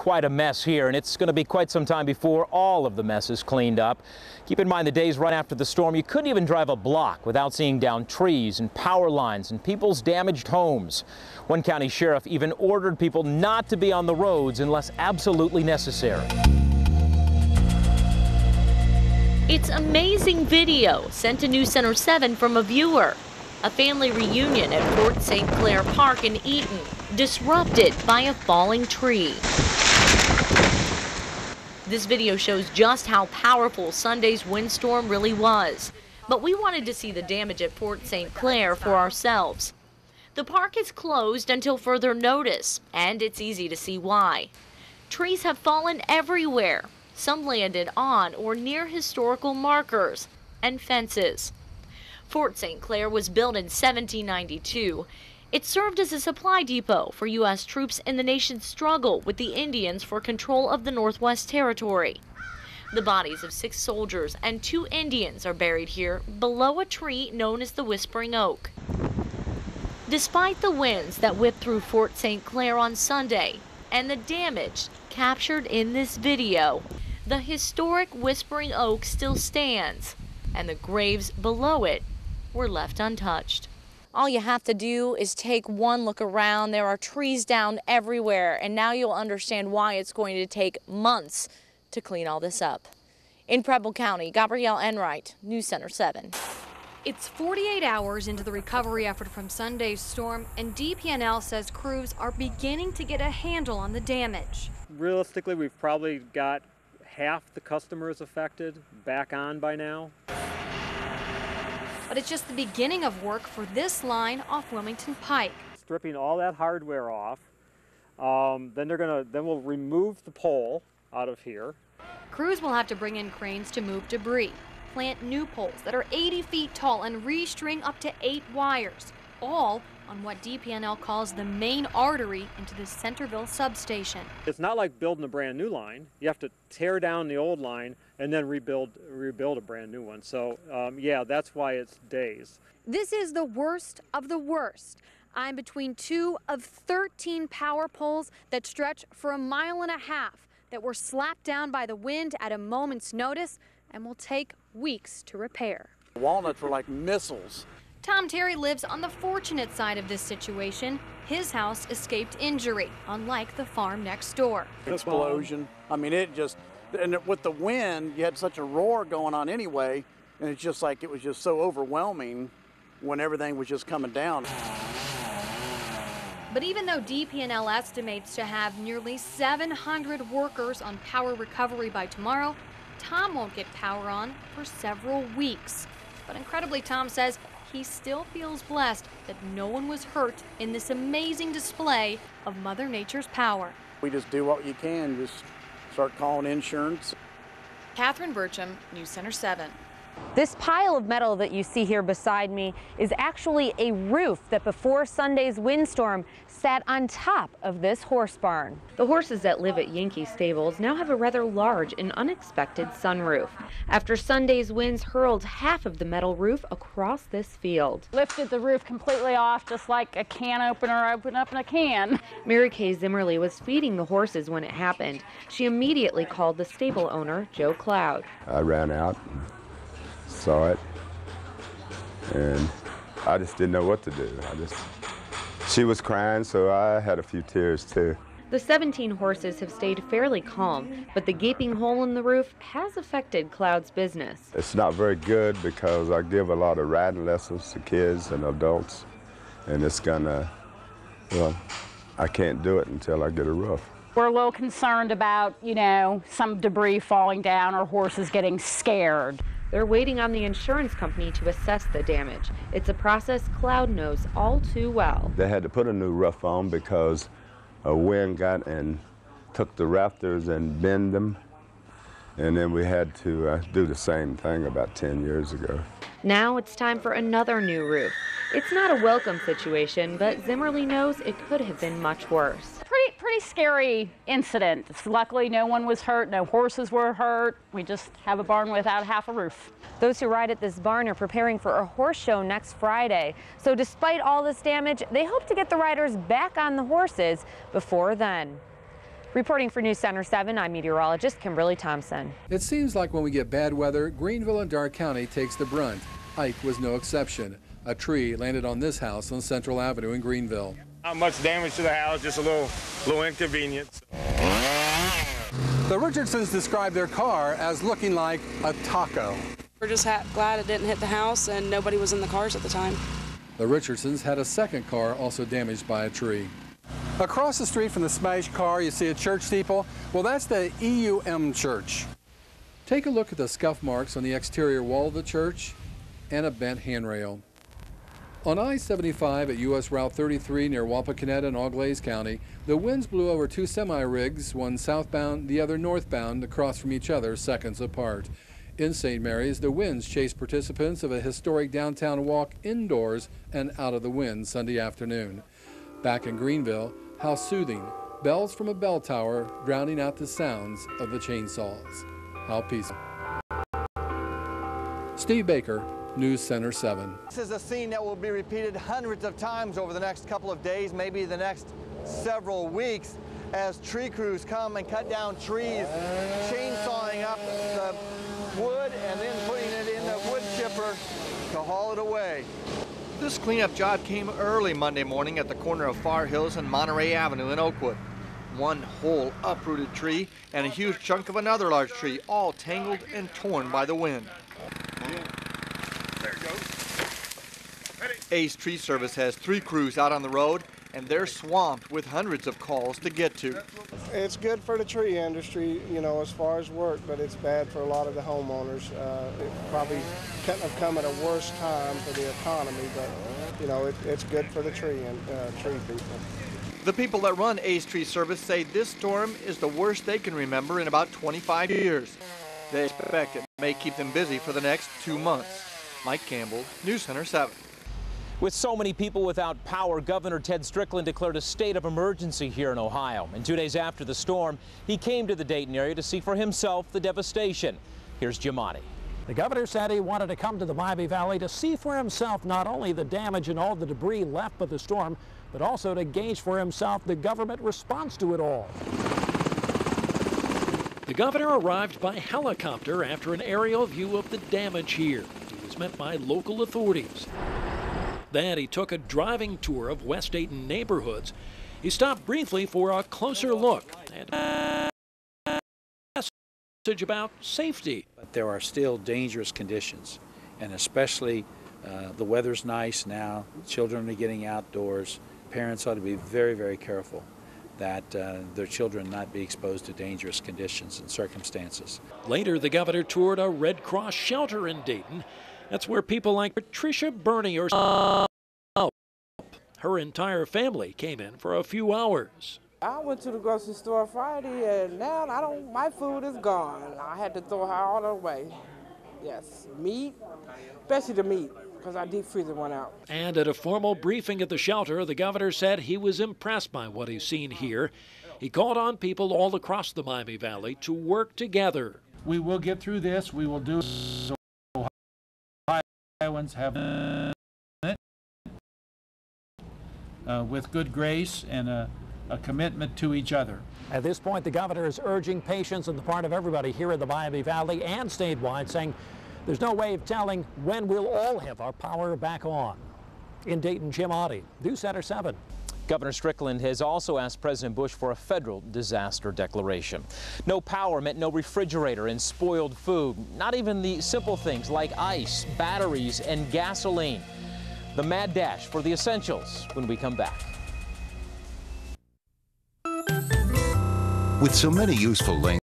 quite a mess here, and it's going to be quite some time before all of the mess is cleaned up. Keep in mind the days right after the storm, you couldn't even drive a block without seeing downed trees and power lines and people's damaged homes. One county sheriff even ordered people not to be on the roads unless absolutely necessary. It's amazing video sent to News Center 7 from a viewer. A family reunion at Fort St. Clair Park in Eaton, disrupted by a falling tree. This video shows just how powerful Sunday's windstorm really was. But we wanted to see the damage at Fort St. Clair for ourselves. The park is closed until further notice, and it's easy to see why. Trees have fallen everywhere. Some landed on or near historical markers and fences. Fort St. Clair was built in 1792. It served as a supply depot for U.S. troops in the nation's struggle with the Indians for control of the Northwest Territory. The bodies of 6 soldiers and 2 Indians are buried here below a tree known as the Whispering Oak. Despite the winds that whipped through Fort St. Clair on Sunday and the damage captured in this video, the historic Whispering Oak still stands, and the graves below it were left untouched. All you have to do is take one look around. There are trees down everywhere, and now you'll understand why it's going to take months to clean all this up. In Preble County, Gabrielle Enright, News Center 7. It's 48 hours into the recovery effort from Sunday's storm, and DP&L says crews are beginning to get a handle on the damage. Realistically, we've probably got half the customers affected back on by now. But it's just the beginning of work for this line off Wilmington Pike. Stripping all that hardware off, then we'll remove the pole out of here. Crews will have to bring in cranes to move debris, plant new poles that are 80 feet tall, and restring up to 8 wires, all on what DP&L calls the main artery into the Centerville substation. It's not like building a brand new line. You have to tear down the old line and then rebuild a brand new one. So yeah, that's why it's days. This is the worst of the worst. I'm between 2 of 13 power poles that stretch for 1.5 miles that were slapped down by the wind at a moment's notice and will take weeks to repair. Walnuts were like missiles. Tom Terry lives on the fortunate side of this situation. His house escaped injury, unlike the farm next door. Explosion. I mean, it just, and with the wind, you had such a roar going on anyway, and it's just like, it was just so overwhelming when everything was just coming down. But even though DP&L estimates to have nearly 700 workers on power recovery by tomorrow, Tom won't get power on for several weeks. But incredibly, Tom says he still feels blessed that no one was hurt in this amazing display of Mother Nature's power. We just do what you can, just start calling insurance. Catherine Burcham, News Center 7. This pile of metal that you see here beside me is actually a roof that before Sunday's windstorm sat on top of this horse barn. The horses that live at Yankee Stables now have a rather large and unexpected sunroof after Sunday's winds hurled half of the metal roof across this field. Lifted the roof completely off, just like a can opener open up in a can. Mary Kay Zimmerly was feeding the horses when it happened. She immediately called the stable owner, Joe Cloud. I ran out and saw it, and I just didn't know what to do. She was crying, so I had a few tears too. The 17 horses have stayed fairly calm, but the gaping hole in the roof has affected Cloud's business. It's not very good because I give a lot of riding lessons to kids and adults, and it's gonna, well, I can't do it until I get a roof. We're a little concerned about, you know, some debris falling down or horses getting scared. They're waiting on the insurance company to assess the damage. It's a process Cloud knows all too well. They had to put a new roof on because a wind got and took the rafters and bend them, and then we had to do the same thing about 10 years ago. Now it's time for another new roof. It's not a welcome situation, but Zimmerly knows it could have been much worse. Pretty scary incident. Luckily, no one was hurt, no horses were hurt. We just have a barn without half a roof. Those who ride at this barn are preparing for a horse show next Friday. So despite all this damage, they hope to get the riders back on the horses before then. Reporting for News Center 7, I'm meteorologist Kimberly Thompson. It seems like when we get bad weather, Greenville and Darke County takes the brunt. Ike was no exception. A tree landed on this house on Central Avenue in Greenville. Not much damage to the house, just a little inconvenience. The Richardsons described their car as looking like a taco. We're just glad it didn't hit the house and nobody was in the cars at the time. The Richardsons had a second car also damaged by a tree. Across the street from the smashed car, you see a church steeple. Well, that's the EUM church. Take a look at the scuff marks on the exterior wall of the church and a bent handrail. On I-75 at U.S. Route 33 near Wapakoneta in Auglaize County, the winds blew over two semi-rigs, one southbound, the other northbound, across from each other seconds apart. In St. Mary's, the winds chased participants of a historic downtown walk indoors and out of the wind Sunday afternoon. Back in Greenville, how soothing, bells from a bell tower drowning out the sounds of the chainsaws. How peaceful. Steve Baker, News Center 7. This is a scene that will be repeated hundreds of times over the next couple of days, maybe the next several weeks, as tree crews come and cut down trees, chainsawing up the wood and then putting it in the wood chipper to haul it away. This cleanup job came early Monday morning at the corner of Far Hills and Monterey Avenue in Oakwood. One whole uprooted tree and a huge chunk of another large tree, all tangled and torn by the wind. There it goes. Ready. Ace Tree Service has 3 crews out on the road, and they're swamped with hundreds of calls to get to. It's good for the tree industry, you know, as far as work, but it's bad for a lot of the homeowners. It probably couldn't have come at a worse time for the economy, but, you know, it's good for the tree people. The people that run Ace Tree Service say this storm is the worst they can remember in about 25 years. They expect it may keep them busy for the next 2 months. Mike Campbell, News Center 7. With so many people without power, Governor Ted Strickland declared a state of emergency here in Ohio. And 2 days after the storm, he came to the Dayton area to see for himself the devastation. Here's Giamatti. The governor said he wanted to come to the Miami Valley to see for himself not only the damage and all the debris left by the storm, but also to gauge for himself the government response to it all. The governor arrived by helicopter after an aerial view of the damage here. He was met by local authorities. Then he took a driving tour of West Dayton neighborhoods. He stopped briefly for a closer look and a message about safety. But there are still dangerous conditions, and especially the weather's nice now. Children are getting outdoors. Parents ought to be very, very careful that their children not be exposed to dangerous conditions and circumstances. Later, the governor toured a Red Cross shelter in Dayton. That's where people like Patricia Burney or her entire family came in for a few hours. I went to the grocery store Friday, and now my food is gone. I had to throw her all away. Yes, meat, especially the meat, because I deep freeze one out. And at a formal briefing at the shelter, the governor said he was impressed by what he's seen here. He called on people all across the Miami Valley to work together. We will get through this. We will do so. Ohioans have it with good grace and a commitment to each other. At this point, the governor is urging patience on the part of everybody here in the Miami Valley and statewide, saying there's no way of telling when we'll all have our power back on. In Dayton, Giamatti, News Center 7. Governor Strickland has also asked President Bush for a federal disaster declaration. No power meant no refrigerator and spoiled food, not even the simple things like ice, batteries, and gasoline. The mad dash for the essentials when we come back. With so many useful lanes